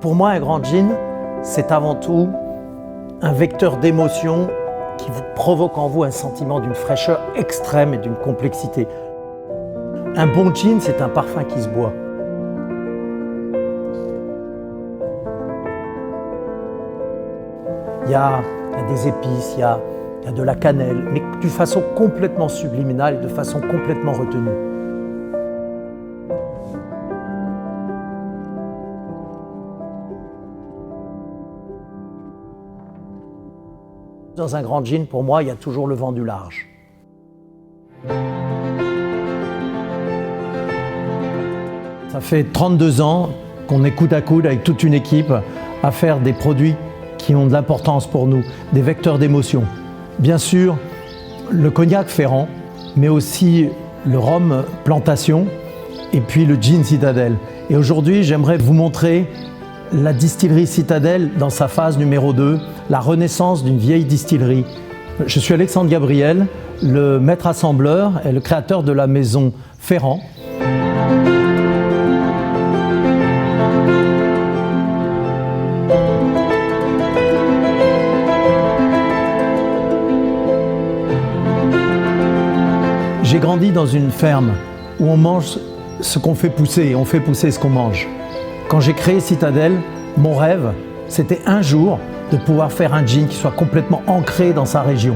Pour moi, un grand gin, c'est avant tout un vecteur d'émotion qui vous provoque en vous un sentiment d'une fraîcheur extrême et d'une complexité. Un bon gin, c'est un parfum qui se boit. Il y a des épices, il y a de la cannelle, mais d'une façon complètement subliminale et de façon complètement retenue. Dans un grand gin, pour moi, il y a toujours le vent du large. Ça fait 32 ans qu'on est coude à coude avec toute une équipe à faire des produits qui ont de l'importance pour nous, des vecteurs d'émotion. Bien sûr, le cognac Ferrand, mais aussi le rhum Plantation et puis le gin Citadelle. Et aujourd'hui, j'aimerais vous montrer la distillerie Citadelle dans sa phase numéro 2, la renaissance d'une vieille distillerie. Je suis Alexandre Gabriel, le maître assembleur et le créateur de la maison Ferrand. J'ai grandi dans une ferme où on mange ce qu'on fait pousser et on fait pousser ce qu'on mange. Quand j'ai créé Citadelle, mon rêve, c'était un jour de pouvoir faire un gin qui soit complètement ancré dans sa région.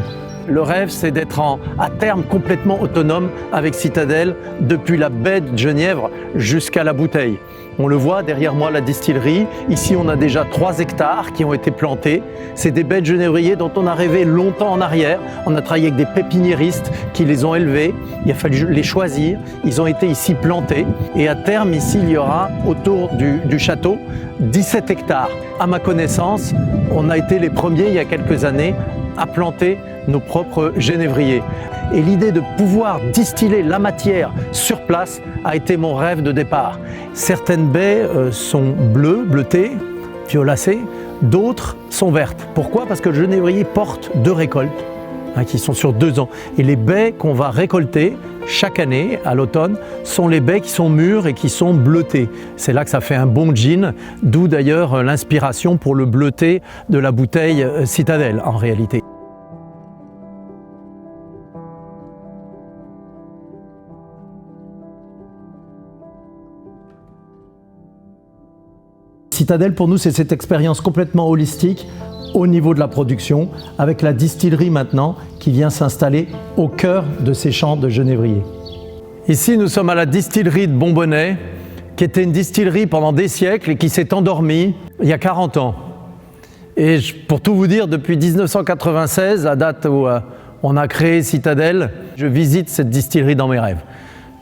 Le rêve, c'est d'être à terme complètement autonome avec Citadelle, depuis la baie de Genièvre jusqu'à la bouteille. On le voit derrière moi, la distillerie. Ici, on a déjà 3 hectares qui ont été plantés. C'est des baies de genévrier dont on a rêvé longtemps en arrière. On a travaillé avec des pépiniéristes qui les ont élevés. Il a fallu les choisir. Ils ont été ici plantés. Et à terme, ici, il y aura autour du château 17 hectares. À ma connaissance, on a été les premiers, il y a quelques années, à planter nos propres genévriers. Et l'idée de pouvoir distiller la matière sur place a été mon rêve de départ. Certaines baies sont bleutées, violacées, d'autres sont vertes. Pourquoi? Parce que le genévrier porte 2 récoltes, qui sont sur 2 ans. Et les baies qu'on va récolter chaque année, à l'automne, sont les baies qui sont mûres et qui sont bleutées. C'est là que ça fait un bon gin, d'où d'ailleurs l'inspiration pour le bleuté de la bouteille Citadelle en réalité. Citadelle, pour nous, c'est cette expérience complètement holistique au niveau de la production, avec la distillerie maintenant qui vient s'installer au cœur de ces champs de genévrier. Ici, nous sommes à la distillerie de Bonbonnet, qui était une distillerie pendant des siècles et qui s'est endormie il y a 40 ans. Et pour tout vous dire, depuis 1996, la date où on a créé Citadelle, je visite cette distillerie dans mes rêves.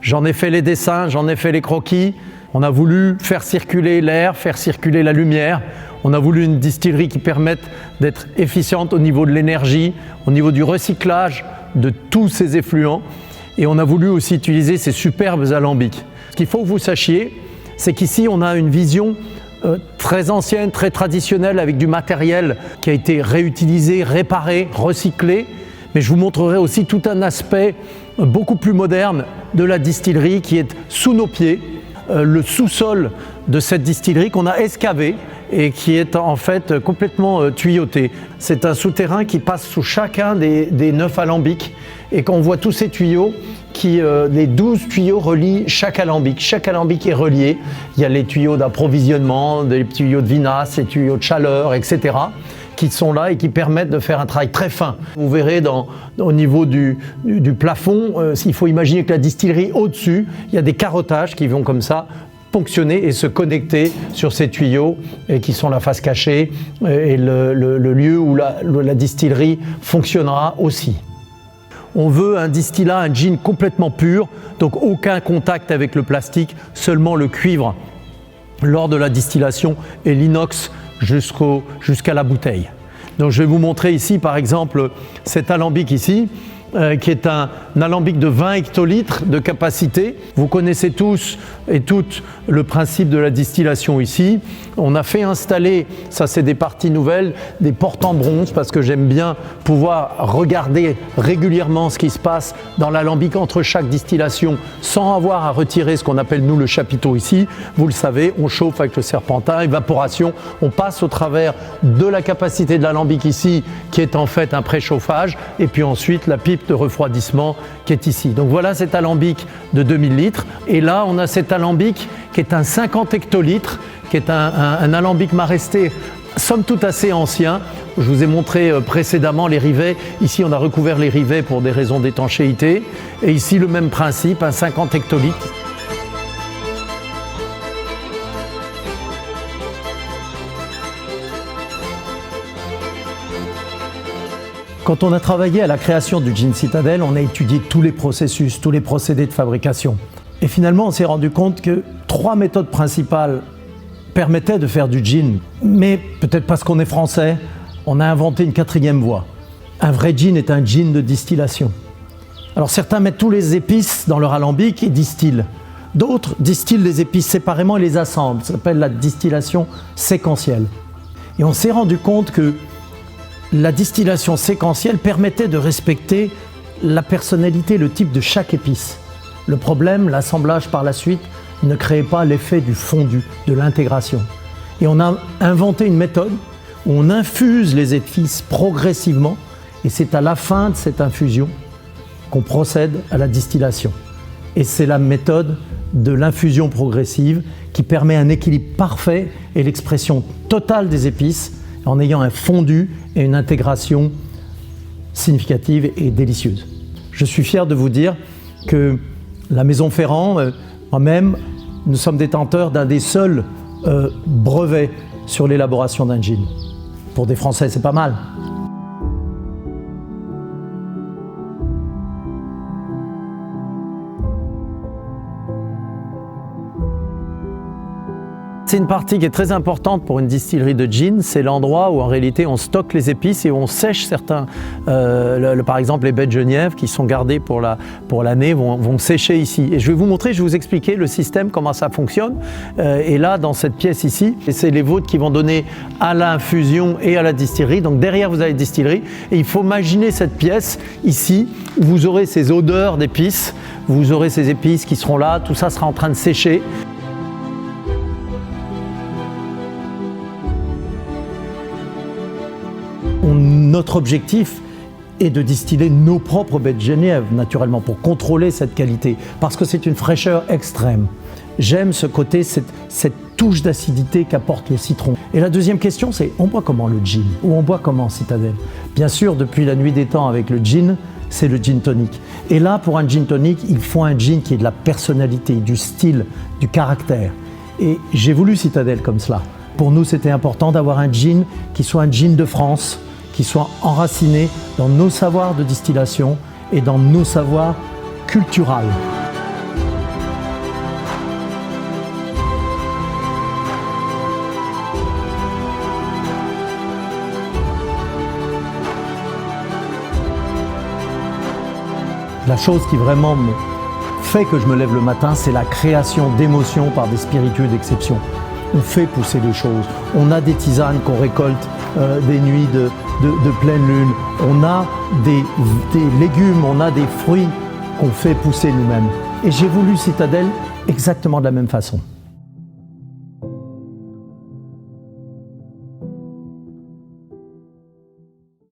J'en ai fait les dessins, j'en ai fait les croquis. On a voulu faire circuler l'air, faire circuler la lumière. On a voulu une distillerie qui permette d'être efficiente au niveau de l'énergie, au niveau du recyclage de tous ces effluents. Et on a voulu aussi utiliser ces superbes alambics. Ce qu'il faut que vous sachiez, c'est qu'ici on a une vision très ancienne, très traditionnelle, avec du matériel qui a été réutilisé, réparé, recyclé. Mais je vous montrerai aussi tout un aspect beaucoup plus moderne de la distillerie qui est sous nos pieds. Le sous-sol de cette distillerie qu'on a excavé et qui est en fait complètement tuyauté. C'est un souterrain qui passe sous chacun des 9 alambics et qu'on voit tous ces tuyaux les 12 tuyaux relient chaque alambic. Chaque alambic est relié. Il y a les tuyaux d'approvisionnement, des tuyaux de vinasse, les tuyaux de chaleur, etc. qui sont là et qui permettent de faire un travail très fin. Vous verrez au niveau du plafond, il faut imaginer que la distillerie au-dessus, il y a des carottages qui vont comme ça ponctionner et se connecter sur ces tuyaux et qui sont la face cachée et le lieu où la distillerie fonctionnera aussi. On veut un distillat, un gin complètement pur, donc aucun contact avec le plastique, seulement le cuivre lors de la distillation et l'inox jusqu'à la bouteille. Donc je vais vous montrer ici par exemple cet alambic ici qui est un alambic de 20 hectolitres de capacité. Vous connaissez tous et toutes le principe de la distillation ici. On a fait installer, ça c'est des parties nouvelles, des portes en bronze parce que j'aime bien pouvoir regarder régulièrement ce qui se passe dans l'alambic entre chaque distillation sans avoir à retirer ce qu'on appelle nous le chapiteau ici. Vous le savez, on chauffe avec le serpentin, évaporation, on passe au travers de la capacité de l'alambic ici qui est en fait un préchauffage et puis ensuite la pipe de refroidissement qui est ici. Donc voilà cet alambic de 2000 litres et là on a cet alambic qui est un 50 hectolitres qui est un alambic maresté somme toute assez ancien. Je vous ai montré précédemment les rivets. Ici on a recouvert les rivets pour des raisons d'étanchéité et ici le même principe, un 50 hectolitres. Quand on a travaillé à la création du gin Citadel, on a étudié tous les processus, tous les procédés de fabrication. Et finalement, on s'est rendu compte que 3 méthodes principales permettaient de faire du gin. Mais peut-être parce qu'on est français, on a inventé une 4e voie. Un vrai gin est un gin de distillation. Alors certains mettent tous les épices dans leur alambic et distillent. D'autres distillent les épices séparément et les assemblent. Ça s'appelle la distillation séquentielle. Et on s'est rendu compte que la distillation séquentielle permettait de respecter la personnalité, le type de chaque épice. Le problème, l'assemblage par la suite, ne créait pas l'effet du fondu, de l'intégration. Et on a inventé une méthode où on infuse les épices progressivement et c'est à la fin de cette infusion qu'on procède à la distillation. Et c'est la méthode de l'infusion progressive qui permet un équilibre parfait et l'expression totale des épices en ayant un fondu et une intégration significative et délicieuse. Je suis fier de vous dire que la Maison Ferrand, moi-même, nous sommes détenteurs d'un des seuls brevets sur l'élaboration d'un gin. Pour des Français, c'est pas mal. C'est une partie qui est très importante pour une distillerie de gin, c'est l'endroit où en réalité on stocke les épices et où on sèche certains. Par exemple les baies de genièvre qui sont gardées pour l'année vont sécher ici. Et je vais vous montrer, je vais vous expliquer le système, comment ça fonctionne. Et là dans cette pièce ici, c'est les vôtres qui vont donner à l'infusion et à la distillerie. Donc derrière vous avez la distillerie et il faut imaginer cette pièce ici où vous aurez ces odeurs d'épices, vous aurez ces épices qui seront là, tout ça sera en train de sécher. Notre objectif est de distiller nos propres baies de genièvre, naturellement, pour contrôler cette qualité, parce que c'est une fraîcheur extrême. J'aime ce côté, cette touche d'acidité qu'apporte le citron. Et la deuxième question, c'est on boit comment le gin? Ou on boit comment Citadel? Bien sûr, depuis la nuit des temps avec le gin, c'est le gin tonic. Et là, pour un gin tonic, il faut un gin qui ait de la personnalité, du style, du caractère. Et j'ai voulu Citadel comme cela. Pour nous, c'était important d'avoir un gin qui soit un gin de France, qui soit enraciné dans nos savoirs de distillation et dans nos savoirs culturels. La chose qui vraiment me fait que je me lève le matin, c'est la création d'émotions par des spiritueux d'exception. On fait pousser les choses. On a des tisanes qu'on récolte des nuits de pleine lune. On a des légumes, on a des fruits qu'on fait pousser nous-mêmes. Et j'ai voulu Citadel exactement de la même façon.